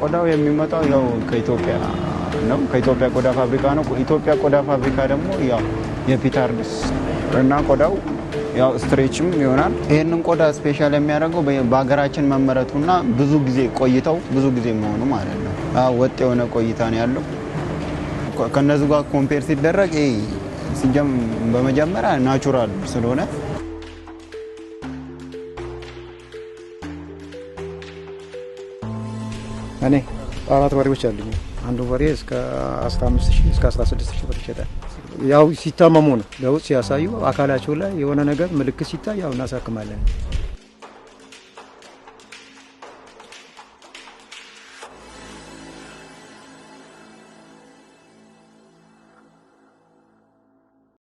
ቆዳው የሚመጣው ያው ከኢትዮጵያ ነው ከኢትዮጵያ ቆዳ ፋብሪካ ነው ኢትዮጵያ ቆዳ ፋብሪካ ደግሞ ያው የፒታርድስ እና ቆዳው ያው ስትሬችም ይሆናል ይሄንን ቆዳ ስፔሻል የሚያደርገው በአገራችን መመረቱና ብዙ ጊዜ መሆኑ ማለት ነው ወጥ የሆነ ቆይታ ነው ያለው ከነዚህ ጋር ኮምፔር ሲደረግ በመጀመሪያ ናቹራል ስለሆነ እኔ አራት በሬዎች አሉኝ አንዱ በሬ እስከ 15000 እስከ 16000 ብር ይሸጣል ያው ሲታመሙ ነው ለውጥ ሲያሳዩ አካላቸው ላይ የሆነ ነገር ምልክት ሲታይ ያው እናሳክማለን